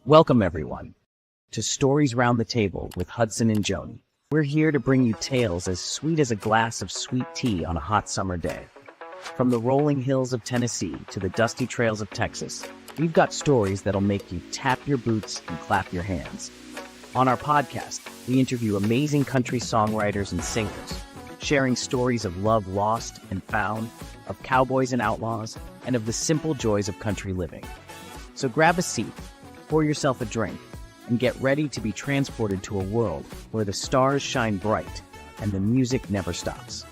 Welcome, everyone, to Stories Round the Table with Hudson and Joni. We're here to bring you tales as sweet as a glass of sweet tea on a hot summer day. From the rolling hills of Tennessee to the dusty trails of Texas, we've got stories that'll make you tap your boots and clap your hands. On our podcast, we interview amazing country songwriters and singers, sharing stories of love lost and found, of cowboys and outlaws, and of the simple joys of country living. So grab a seat, pour yourself a drink, and get ready to be transported to a world where the stars shine bright and the music never stops.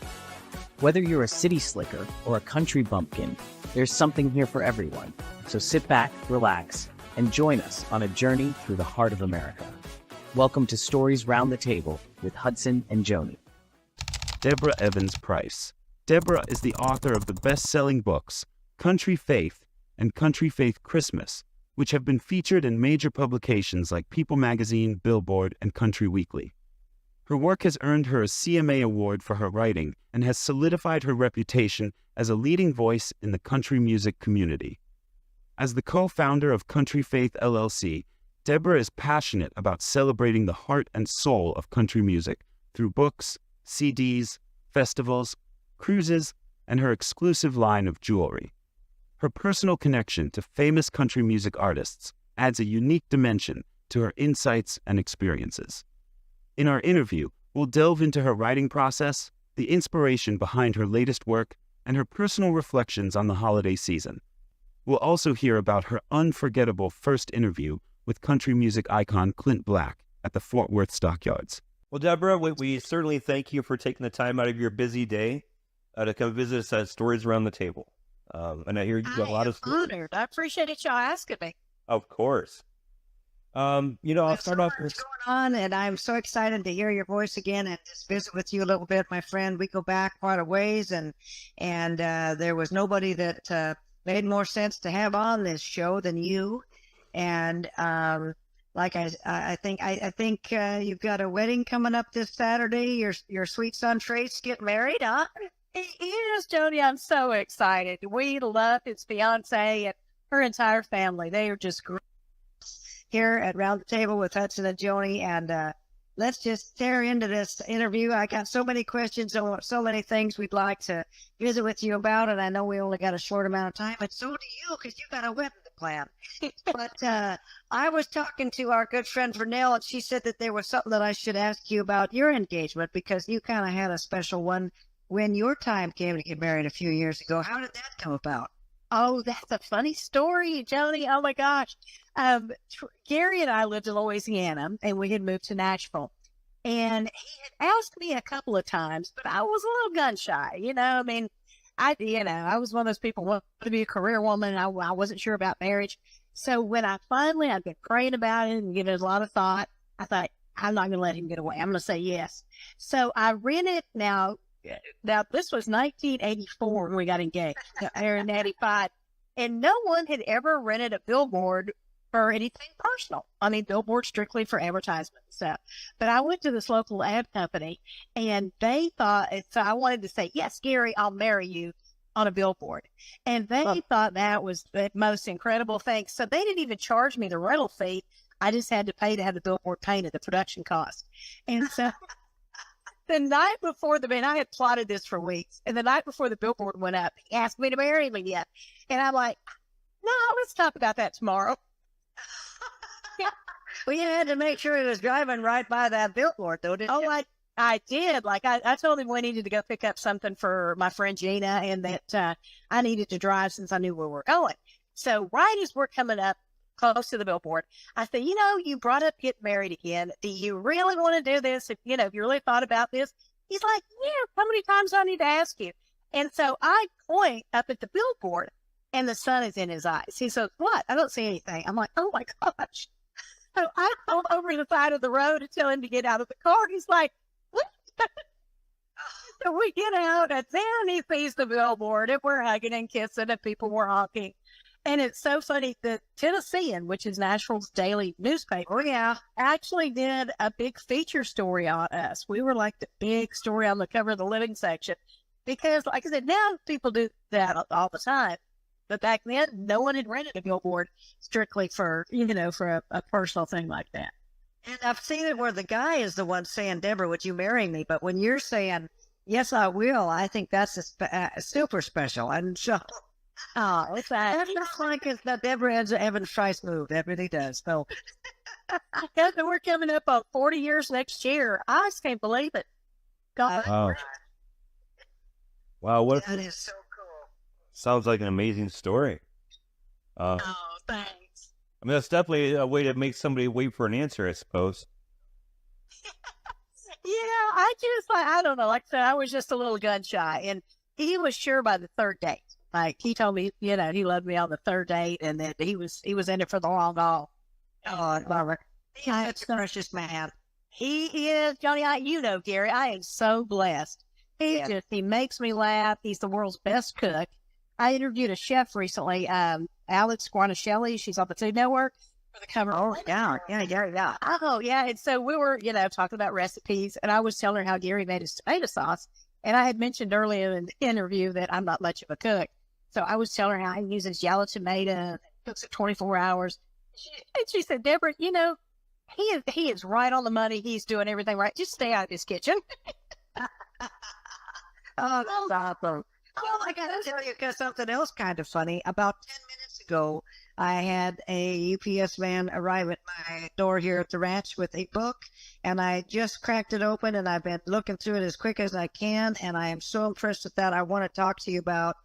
Whether you're a city slicker or a country bumpkin, there's something here for everyone. So sit back, relax, and join us on a journey through the heart of America. Welcome to Stories Round the Table with Hudson and Joni. Deborah Evans Price. Deborah is the author of the best-selling books Country Faith and Country Faith Christmas, which have been featured in major publications like People Magazine, Billboard, and Country Weekly. Her work has earned her a CMA Award for her writing and has solidified her reputation as a leading voice in the country music community. As the co-founder of Country Faith LLC, Deborah is passionate about celebrating the heart and soul of country music through books, CDs, festivals, cruises, and her exclusive line of jewelry. Her personal connection to famous country music artists adds a unique dimension to her insights and experiences. In our interview, we'll delve into her writing process, the inspiration behind her latest work, and her personal reflections on the holiday season. We'll also hear about her unforgettable first interview with country music icon Clint Black at the Fort Worth Stockyards. Well, Deborah, we certainly thank you for taking the time out of your busy day to come visit us at Stories Around the Table. And I hear you got a lot of stories. Honored. I appreciate y'all asking me. Of course. I'll start off with what's going on, and I'm so excited to hear your voice again and just visit with you a little bit, my friend. We go back quite a ways, and there was nobody that made more sense to have on this show than you. And like I think you've got a wedding coming up this Saturday. Your sweet son Trace getting married, huh? He is, Joni. I'm so excited. We love his fiance and her entire family. They are just great. Here at Round the Table with Hudson and Joni, and let's just tear into this interview. I got so many questions on so many things we'd like to visit with you about, and I know we only got a short amount of time, but so do you, because you got a wedding to plan. But I was talking to our good friend Vernell, and she said that there was something that I should ask you about your engagement, because you kind of had a special one when your time came to get married a few years ago. How did that come about? Oh, that's a funny story, Joni. Oh, my gosh. Gary and I lived in Louisiana, and we had moved to Nashville. And he had asked me a couple of times, but I was a little gun shy. I was one of those people who wanted to be a career woman. I wasn't sure about marriage. So when I'd been praying about it and giving it a lot of thought, I thought, I'm not going to let him get away. I'm going to say yes. So I rented Now, this was 1984 when we got engaged, or in 85, and no one had ever rented a billboard for anything personal. Billboard strictly for advertisement and stuff. But I went to this local ad company, and they thought, so I wanted to say, yes, Gary, I'll marry you on a billboard. And they thought that was the most incredible thing. So they didn't even charge me the rental fee. I just had to pay to have the billboard painted, the production cost. And so the night before I had plotted this for weeks, and the night before the billboard went up, he asked me to marry me yet. And I'm like, no, let's talk about that tomorrow. Yeah. Well, you had to make sure he was driving right by that billboard, though, didn't you? Oh, I did. I told him we needed to go pick up something for my friend Gina, and that I needed to drive since I knew where we were going. So right as we're coming up close to the billboard, I said, you brought up getting married again. Do you really want to do this? If you really thought about this? He's like, yeah, how many times do I need to ask you? And so I point up at the billboard, and the sun is in his eyes. He says, what? I don't see anything. I'm like, oh my gosh. So I pulled over to the side of the road to tell him to get out of the car. He's like, what? So we get out, and then he sees the billboard, and we're hugging and kissing, and people were honking. And it's so funny that Tennessean, which is Nashville's daily newspaper, actually did a big feature story on us. We were like the big story on the cover of the living section, because, like I said, now people do that all the time. But back then, no one had rented a billboard strictly for, for a personal thing like that. And I've seen it where the guy is the one saying, Deborah, would you marry me? But when you're saying, yes, I will, I think that's super special. And so, It's that. that's like it's the Deborah Evans Price move. That really does. So, We're coming up on 40 years next year. I just can't believe it. God, Wow. Wow, what that is so cool. sounds like an amazing story. thanks. I mean, that's definitely a way to make somebody wait for an answer, I suppose. Yeah, I don't know. Like I said, I was just a little gun shy, and he was sure by the third date. Like he told me, he loved me on the third date, and that he was in it for the long haul. Oh, Barbara. That's a precious man. He is, Johnny. Gary, I am so blessed. He makes me laugh. He's the world's best cook. I interviewed a chef recently, Alex Guarnaschelli. She's on the Food Network for the cover. Oh, yeah. Oh, yeah. And so we were, talking about recipes, and I was telling her how Gary made his tomato sauce. And I had mentioned earlier in the interview that I'm not much of a cook. So I was telling her how he uses yellow tomato, cooks it 24 hours. And she said, Deborah, he is right on the money. He's doing everything right. Just stay out of his kitchen. Oh, that's awesome. Well, I got to tell you something else kind of funny. About 10 minutes ago, I had a UPS man arrive at my door here at the ranch with a book, and I just cracked it open, and I've been looking through it as quick as I can, and I am so impressed with that. I want to talk to you about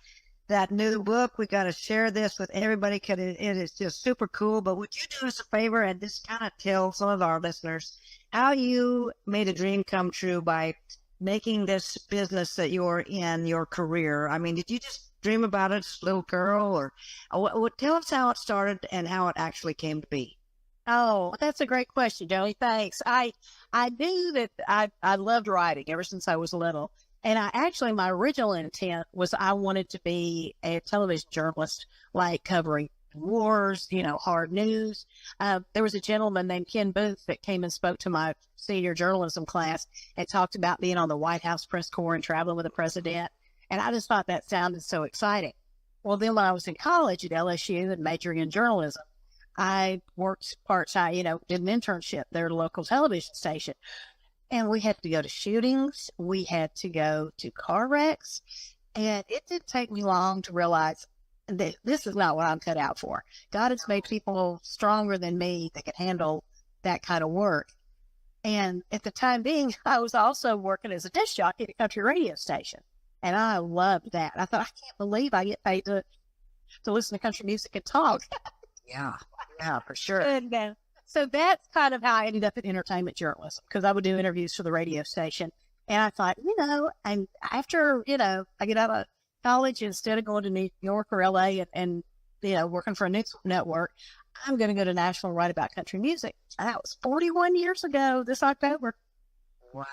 that new book. We got to share this with everybody because it is just super cool. But would you do us a favor and just kind of tell some of our listeners how you made a dream come true by making this business that you're in your career? I mean, did you just dream about it as a little girl, or tell us how it started and how it actually came to be? Oh, that's a great question, Joey. Thanks. I knew that I loved writing ever since I was little. And my original intent was I wanted to be a television journalist, like covering wars, hard news. There was a gentleman named Ken Booth that came and spoke to my senior journalism class and talked about being on the White House press corps and traveling with the president. And I just thought that sounded so exciting. Well, then when I was in college at LSU and majoring in journalism, I worked part-time, did an internship there at a local television station. And we had to go to shootings. We had to go to car wrecks. And it didn't take me long to realize that this is not what I'm cut out for. God has made people stronger than me that can handle that kind of work. And at the time being, I was also working as a disc jockey at a country radio station. And I loved that. I thought, I can't believe I get paid to listen to country music and talk. Yeah, for sure. And so that's kind of how I ended up in entertainment journalism, because I would do interviews for the radio station. And I thought, and after, I get out of college, instead of going to New York or LA and working for a news network, I'm going to go to Nashville and write about country music. And that was 41 years ago this October. Wow.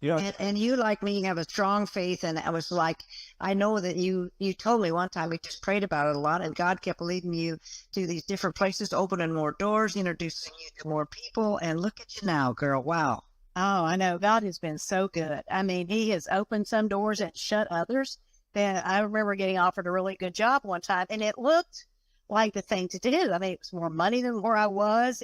Yeah. And you, like me, have a strong faith. And I was like, I know that you told me one time, we just prayed about it a lot, and God kept leading you to these different places, opening more doors, introducing you to more people. And look at you now, girl. Wow. Oh, I know. God has been so good. I mean, he has opened some doors and shut others. Then I remember getting offered a really good job one time, and it looked like the thing to do. I mean, it was more money than where I was.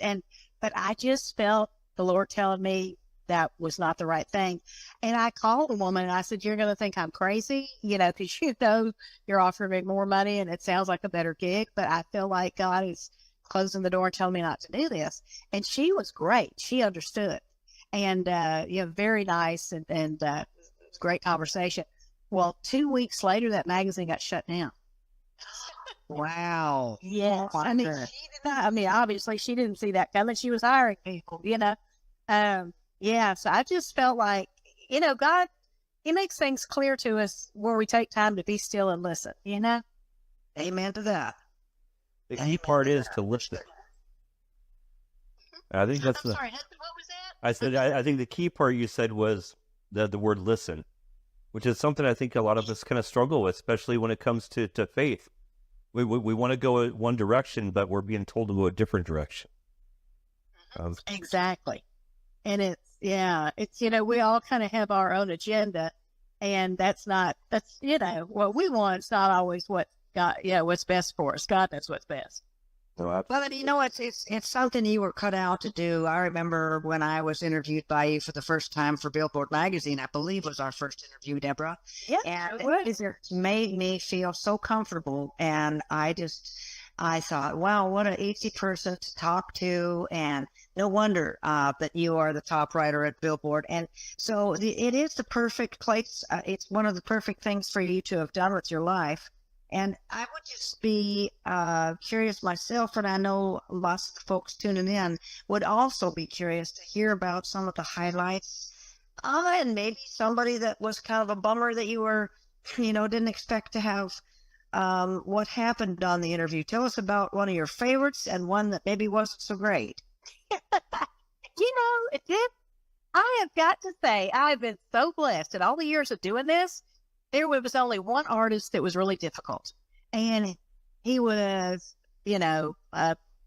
But I just felt the Lord telling me that was not the right thing. And I called the woman and I said, you're going to think I'm crazy, because you're offering me more money and it sounds like a better gig, but I feel like God is closing the door and telling me not to do this. And she was great. She understood. And, very nice and great conversation. Well, 2 weeks later, that magazine got shut down. Wow. Yes. I mean, she did not. I mean, obviously, she didn't see that coming. She was hiring people, So I just felt like, God, he makes things clear to us where we take time to be still and listen, Amen to that. The key part is to listen. I think that's sorry, husband, what was that? I said, I think the key part you said was the word listen, which is something I think a lot of us kind of struggle with, especially when it comes to faith. We want to go one direction, but we're being told to go a different direction. Exactly. And we all kind of have our own agenda, and that's what we want. It's not always what God, what's best for us. God knows what's best. No, But you know, it's something you were cut out to do. I remember when I was interviewed by you for the first time for Billboard magazine, I believe was our first interview, Deborah. Yeah, And it was. it made me feel so comfortable. And I thought, wow, what an easy person to talk to. And no wonder that you are the top writer at Billboard. And so it is the perfect place. It's one of the perfect things for you to have done with your life. And I would just be curious myself, and I know lots of the folks tuning in would also be curious to hear about some of the highlights. And maybe somebody that was kind of a bummer that you were, didn't expect to have. What happened on the interview? Tell us about one of your favorites and one that maybe wasn't so great. It did. I have got to say, I've been so blessed in all the years of doing this. There was only one artist that was really difficult. And he was, a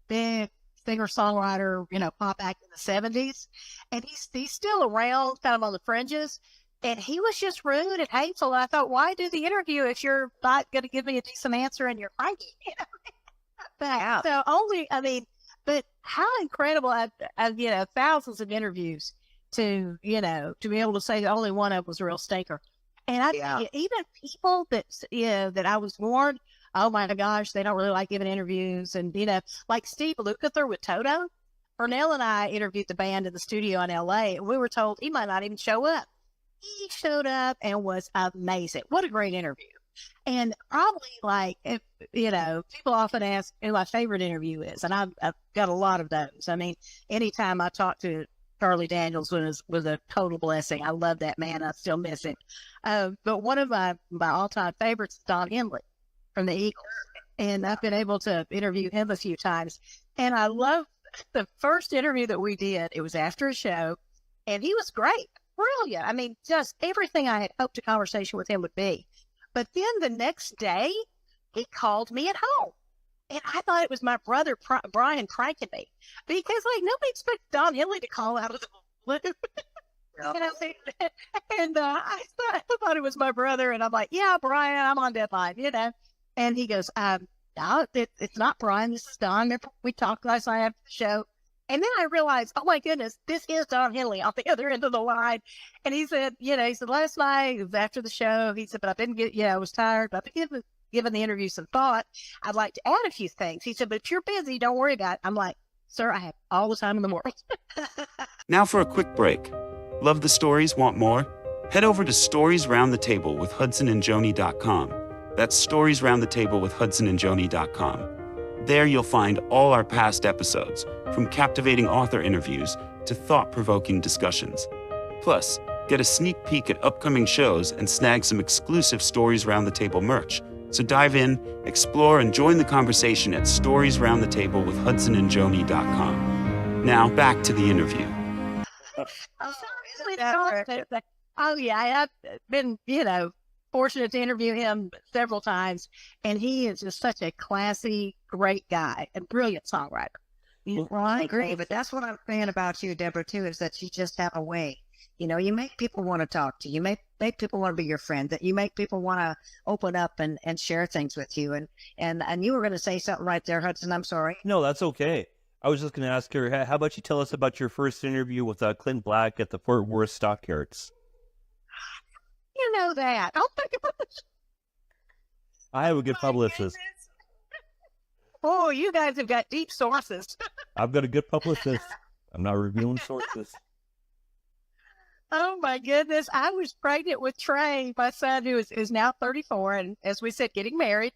big singer-songwriter, pop act in the 70s. And he's still around, kind of on the fringes. And he was just rude and hateful. And I thought, why do the interview if you're not going to give me a decent answer and you're cranky? Yeah. So but how incredible! I've thousands of interviews to be able to say only one of them was a real stinker. And even people that I was warned, oh my gosh, they don't really like giving interviews. And, like Steve Lukather with Toto, Pernell and I interviewed the band in the studio in LA, and we were told he might not even show up. He showed up and was amazing. What a great interview. And probably people often ask who my favorite interview is. And I've got a lot of those. I mean, anytime I talk to Charlie Daniels was a total blessing. I love that man. I still miss him. But one of my all-time favorites is Don Henley from the Eagles. And I've been able to interview him a few times. And I love the first interview that we did. It was after a show, and he was great. Brilliant. I mean, just everything I had hoped a conversation with him would be. But then the next day, he called me at home. And I thought it was my brother, Brian, pranking me. Because, nobody expected Don Henley to call out of the blue. And I thought it was my brother. And I'm like, yeah, Brian, I'm on deadline, And he goes, no, it's not Brian. This is Don. Remember, we talked last night after the show. And then I realized, oh my goodness, this is Don Henley on the other end of the line. And he said, last night, it was after the show. He said, but I was tired, but I've been giving the interview some thought. I'd like to add a few things. He said, but if you're busy, don't worry about it. I'm like, sir, I have all the time in the world. Now for a quick break. Love the stories? Want more? Head over to Stories Round the Table with HudsonandJoni.com. That's Stories Round the Table with HudsonandJoni.com. There you'll find all our past episodes, from captivating author interviews to thought-provoking discussions. Plus, get a sneak peek at upcoming shows and snag some exclusive Stories Round the Table merch. So dive in, explore, and join the conversation at Stories Round the Table with HudsonandJoni.com. Now back to the interview. I've been, fortunate to interview him several times, and he is just such a classy, great guy and brilliant songwriter. Well, I agree, but that's what I'm saying about you, Deborah, too, is that you just have a way. You make people want to talk to you. You make people want to be your friend, that you make people want to open up and share things with you. And you were going to say something right there, Hudson. I'm sorry. No, that's okay. I was just going to ask her, how about you tell us about your first interview with Clint Black at the Fort Worth Stockyards? You know that. Oh, my gosh. I have a good publicist. Oh, you guys have got deep sources. I've got a good publicist. I'm not revealing sources. Oh, my goodness. I was pregnant with Trey, my son, who is now 34, and as we said, getting married.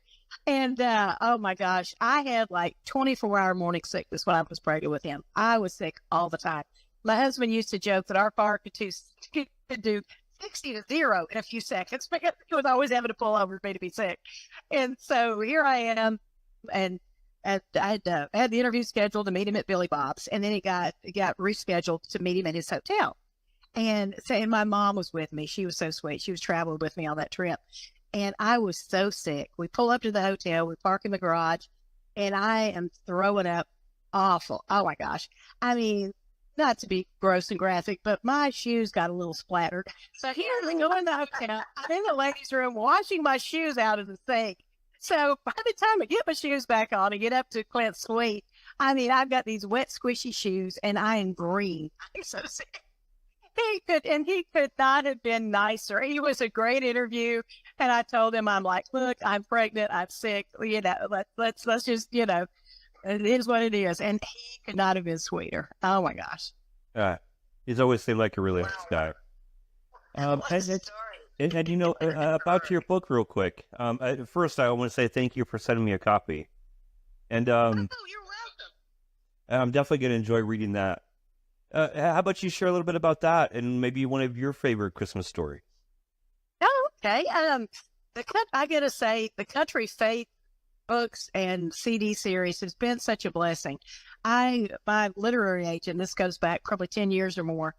And, oh, my gosh, I had 24-hour morning sickness when I was pregnant with him. I was sick all the time. My husband used to joke that our car could do 60 to 0 in a few seconds because he was always having to pull over for me to be sick. And so here I am, and I had the interview scheduled to meet him at Billy Bob's, and then he got rescheduled to meet him at his hotel. And my mom was with me. She was so sweet. She was traveling with me on that trip. And I was so sick. We pull up to the hotel, we park in the garage, and I am throwing up awful. Oh my gosh. I mean, not to be gross and graphic, but my shoes got a little splattered. So here we go in the hotel. I'm in the ladies' room washing my shoes out of the sink. So by the time I get my shoes back on and get up to Clint's Suite, I mean, I've got these wet, squishy shoes, and I am green. I'm so sick. He could not have been nicer. He was a great interview, and I told him, I'm like, look, I'm pregnant, I'm sick. You know, let's just, you know, it is what it is. And he could not have been sweeter. Oh my gosh. He's always seemed like a really nice guy. And you know, about your book real quick. First, I want to say thank you for sending me a copy. And Oh, you're welcome. I'm definitely going to enjoy reading that. How about you share a little bit about that and maybe one of your favorite Christmas stories? Oh, okay. I gotta say, the Country Faith books and CD series has been such a blessing. My literary agent, this goes back probably 10 years or more,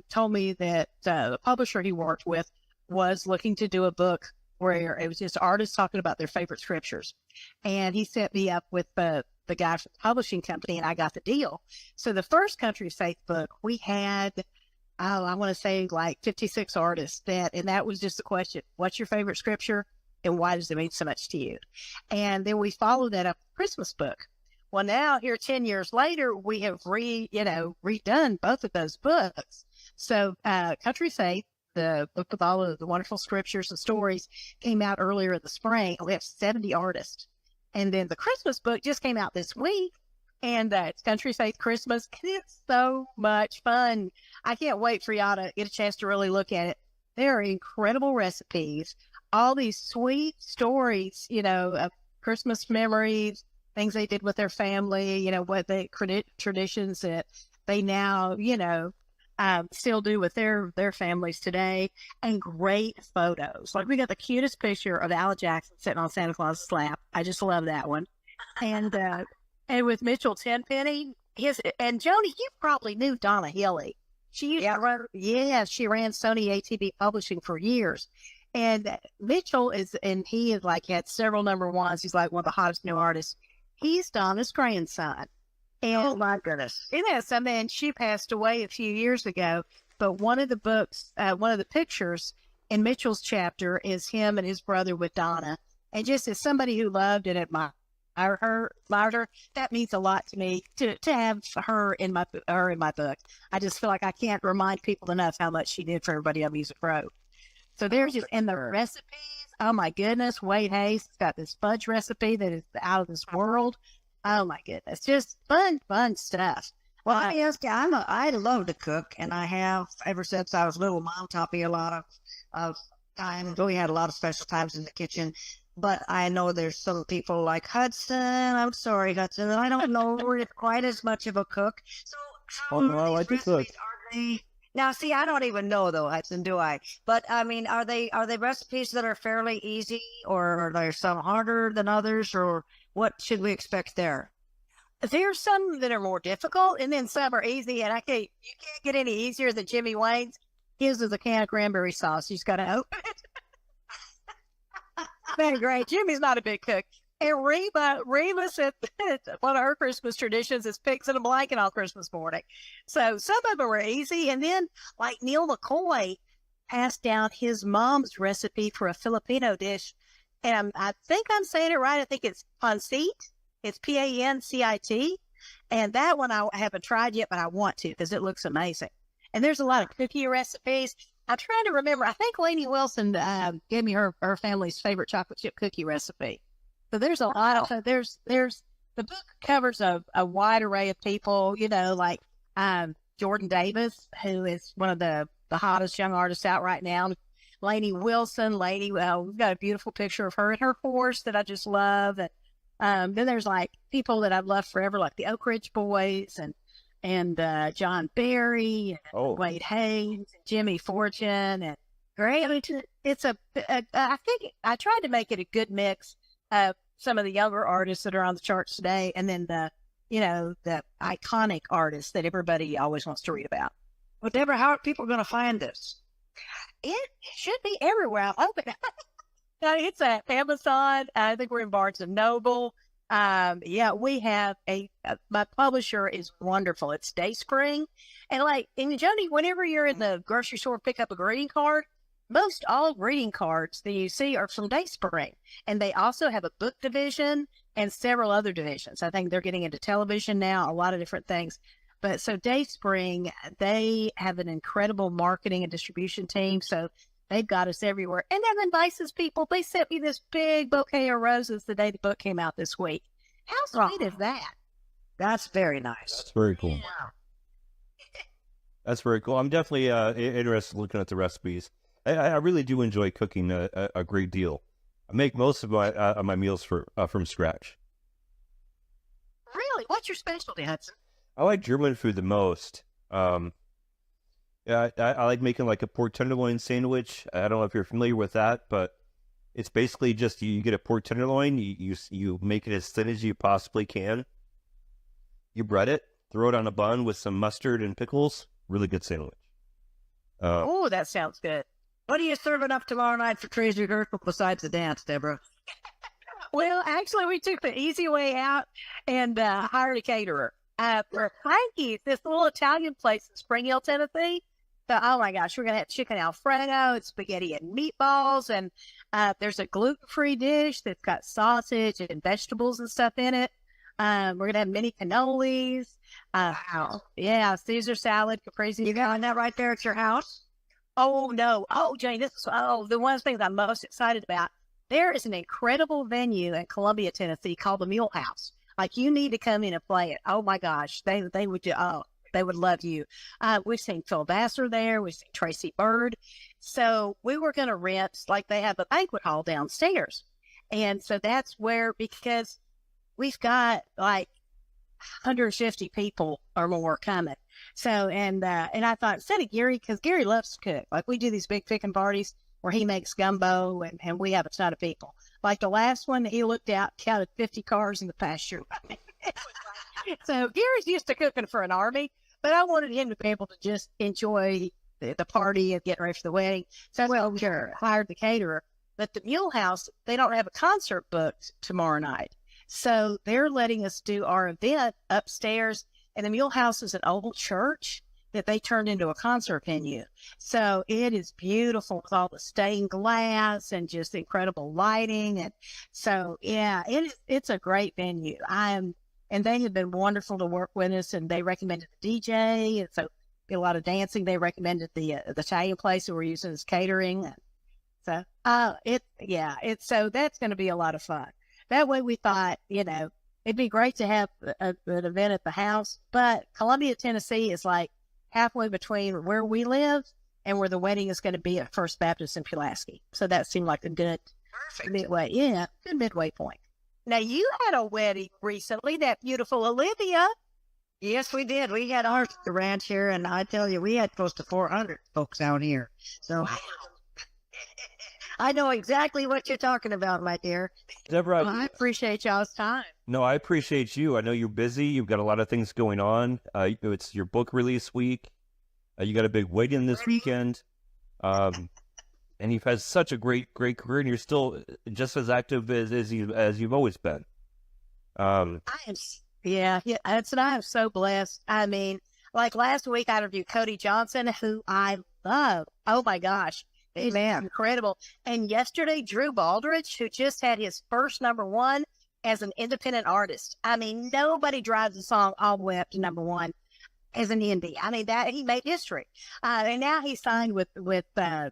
told me that the publisher he worked with was looking to do a book where it was just artists talking about their favorite scriptures. And he set me up with the guy from the publishing company, and I got the deal. So the first Country Faith book, we had, I want to say like 56 artists and that was just the question, what's your favorite scripture and why does it mean so much to you? And then we followed that up with the Christmas book. Well, now here 10 years later, we have redone both of those books. So Country Faith, the book with all of the wonderful scriptures and stories, came out earlier in the spring. We have 70 artists. And then the Christmas book just came out this week, and it's Country Faith Christmas, and it's so much fun. I can't wait for y'all to get a chance to really look at it. There are incredible recipes, all these sweet stories, you know, of Christmas memories, things they did with their family, you know, what they traditions that they now, you know, still do with their families today, and great photos. Like we got the cutest picture of Alan Jackson sitting on Santa Claus's lap. I just love that one. And with Mitchell Tenpenny, and Joni, you probably knew Donna Healy. She used to run, she ran Sony ATV Publishing for years. And Mitchell he is like had several number ones. He's like one of the hottest new artists. He's Donna's grandson. And, oh my goodness. Yes, I mean, she passed away a few years ago, but one of the books, one of the pictures in Mitchell's chapter is him and his brother with Donna. And just as somebody who loved and admired her, that means a lot to me to have her in my book. I just feel like I can't remind people enough how much she did for everybody on Music Row. So there's just, and the recipes, oh my goodness, Wade Hayes has got this fudge recipe that is out of this world. Oh my goodness, just fun stuff. Well, I ask you, I love to cook, and I have ever since I was little. Mom taught me a lot of time. We had a lot of special times in the kitchen. But I know there's some people like Hudson. I'm sorry, Hudson. I don't know we're quite as much of a cook. So how I just look. are they? Now, see, I don't even know though, Hudson, do I? But I mean, are they recipes that are fairly easy, or are there some harder than others, or what should we expect there? There's some that are more difficult, and then some are easy. And you can't get any easier than Jimmy Wayne's. His is a can of cranberry sauce. You just got to open it. Been great. Jimmy's not a big cook. And Reba said that one of her Christmas traditions is pigs in a blanket on Christmas morning. So some of them are easy. And then, like Neil McCoy passed down his mom's recipe for a Filipino dish. And I think I'm saying it right. I think it's pancit. It's Pancit. And that one I haven't tried yet, but I want to because it looks amazing. And there's a lot of cookie recipes. I'm trying to remember. I think Lainey Wilson gave me her family's favorite chocolate chip cookie recipe. So there's a lot of, there's the book covers a wide array of people, you know, like Jordan Davis, who is one of the hottest young artists out right now. Lainey Wilson, we've got a beautiful picture of her and her horse that I just love. And then there's like people that I've loved forever, like the Oak Ridge Boys and John Barry, and Wade Hayes, and Jimmy Fortune, and great. I mean, I think I tried to make it a good mix of some of the younger artists that are on the charts today, and then the iconic artists that everybody always wants to read about. Well, Deborah, how are people going to find this? It should be everywhere. I'm hoping. No, it's at Amazon. I think we're in Barnes and Noble. We have my publisher is wonderful. It's Dayspring. And Joni, whenever you're in the grocery store, pick up a greeting card, most all greeting cards that you see are from Dayspring. And they also have a book division and several other divisions. I think they're getting into television now, a lot of different things. But so Dayspring, they have an incredible marketing and distribution team. So they've got us everywhere. And then the nicest people, they sent me this big bouquet of roses the day the book came out this week. How sweet is that? That's very nice. That's very cool. Yeah. That's very cool. I'm definitely interested in looking at the recipes. I really do enjoy cooking a great deal. I make most of my meals from scratch. Really? What's your specialty, Hudson? I like German food the most. Yeah, I like making like a pork tenderloin sandwich. I don't know if you're familiar with that, but it's basically just you get a pork tenderloin, you make it as thin as you possibly can. You bread it, throw it on a bun with some mustard and pickles. Really good sandwich. Oh, that sounds good. What are you serving up tomorrow night for Tree's rehearsal besides the dance, Deborah? Well, actually, we took the easy way out and hired a caterer. For Frankie's, this little Italian place in Spring Hill, Tennessee. So, oh my gosh, we're going to have chicken Alfredo and spaghetti and meatballs. And there's a gluten-free dish that's got sausage and vegetables and stuff in it. We're going to have mini cannolis. Wow. Yeah, Caesar salad, caprese. You got that right there at your house? Oh, no. Oh, Jane, this is the one of the things I'm most excited about. There is an incredible venue in Columbia, Tennessee called the Mule House. Like, you need to come in and play it. Oh, my gosh. They would do, they would love you. We've seen Phil Vassar there. We've seen Tracy Bird. So we were going to rent, like they have a banquet hall downstairs. And so that's where, because we've got like 150 people or more coming. So, and I thought, instead of Gary, because Gary loves to cook, like we do these big cooking parties where he makes gumbo and we have a ton of people. Like the last one, he looked out, counted 50 cars in the pasture. So Gary's used to cooking for an army, but I wanted him to be able to just enjoy the party and get ready for the wedding. So we hired the caterer. But the Mule House, they don't have a concert booked tomorrow night. So they're letting us do our event upstairs. And the Mule House is an old church that they turned into a concert venue. So it is beautiful with all the stained glass and just incredible lighting. And so, yeah, it's a great venue. And they have been wonderful to work with us, and they recommended the DJ. And so a lot of dancing. They recommended the Italian place that we're using as catering. And so, so that's going to be a lot of fun. That way we thought, it'd be great to have an event at the house, but Columbia, Tennessee is like halfway between where we live and where the wedding is going to be at First Baptist in Pulaski. So that seemed like a good midway. Yeah, good midway point. Now, you had a wedding recently, that beautiful Olivia. Yes, we did. We had ours at the ranch here, and I tell you, we had close to 400 folks out here. So I know exactly what you're talking about, my dear. Deborah, Well, I appreciate y'all's time. no, I appreciate you. I know you're busy. You've got a lot of things going on. It's your book release week. You got a big wedding this weekend. And you've had such a great career, and you're still just as active as you've always been. That's what I am so blessed. I mean, like last week I interviewed Cody Johnson, who I love. Oh my gosh. He's incredible. And yesterday, Drew Baldridge, who just had his first #1 as an independent artist. I mean, nobody drives a song all the way up to #1 as an indie. I mean, that he made history. And now he's signed with BMG,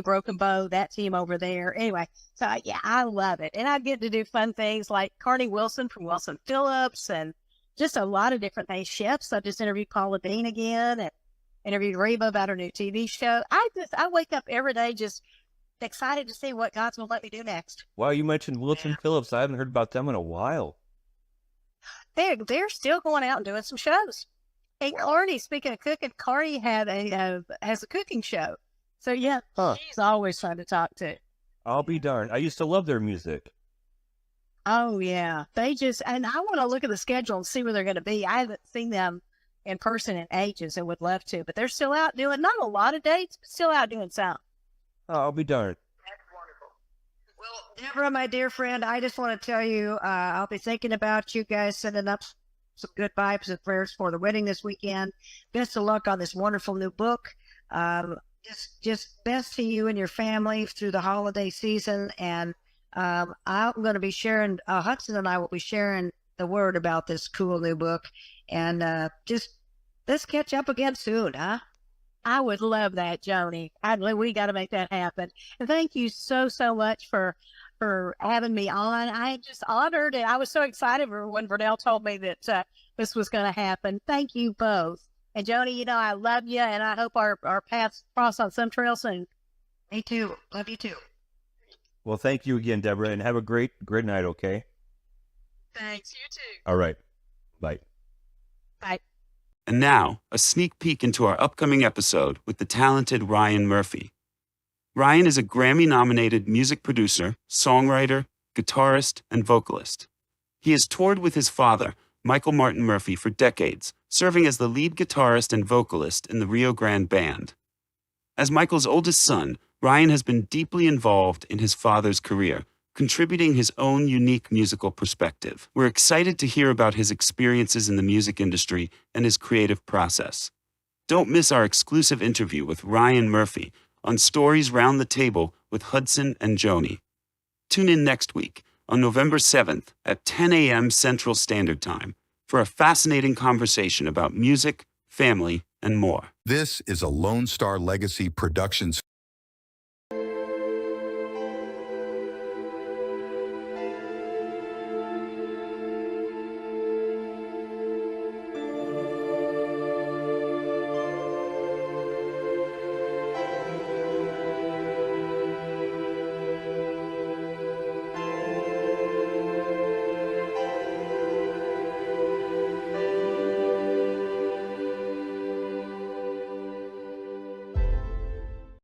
Broken Bow, that team over there. Anyway, so yeah, I love it. And I get to do fun things like Carney Wilson from Wilson Phillips and just a lot of different things. Chefs. I just interviewed Paula Dean again and interviewed Reba about her new TV show. I wake up every day just excited to see what God's going to let me do next. Wow, you mentioned Wilson Phillips. I haven't heard about them in a while. They're still going out and doing some shows. And Carney, speaking of cooking, Carney has a cooking show. So yeah, she's always fun to talk to. I'll be darned. I used to love their music. Oh yeah, and I want to look at the schedule and see where they're going to be. I haven't seen them in person in ages and would love to, but they're still out doing, not a lot of dates, but still out doing some. Oh, I'll be darned. That's wonderful. Well, Deborah, my dear friend, I just want to tell you, I'll be thinking about you guys, sending up some good vibes and prayers for the wedding this weekend. Best of luck on this wonderful new book. just best to you and your family through the holiday season. And I'm going to be sharing, Hudson and I will be sharing the word about this cool new book. And just let's catch up again soon, huh? I would love that, Joni. We got to make that happen. And thank you so much for having me on. I just honored it. I was so excited when Vernell told me that this was going to happen. Thank you both. And Joni, you know, I love you, and I hope our paths cross on some trail soon. Me too. Love you too. Well, thank you again, Deborah, and have a great night, okay? Thanks. You too. All right. Bye. Bye. And now, a sneak peek into our upcoming episode with the talented Ryan Murphy. Ryan is a Grammy-nominated music producer, songwriter, guitarist, and vocalist. He has toured with his father, Michael Martin Murphy, for decades, serving as the lead guitarist and vocalist in the Rio Grande Band. As Michael's oldest son, Ryan has been deeply involved in his father's career, contributing his own unique musical perspective. We're excited to hear about his experiences in the music industry and his creative process. Don't miss our exclusive interview with Ryan Murphy on Stories Round the Table with Hudson and Joni. Tune in next week on November 7th at 10 a.m. Central Standard Time for a fascinating conversation about music, family, and more. This is a Lone Star Legacy Productions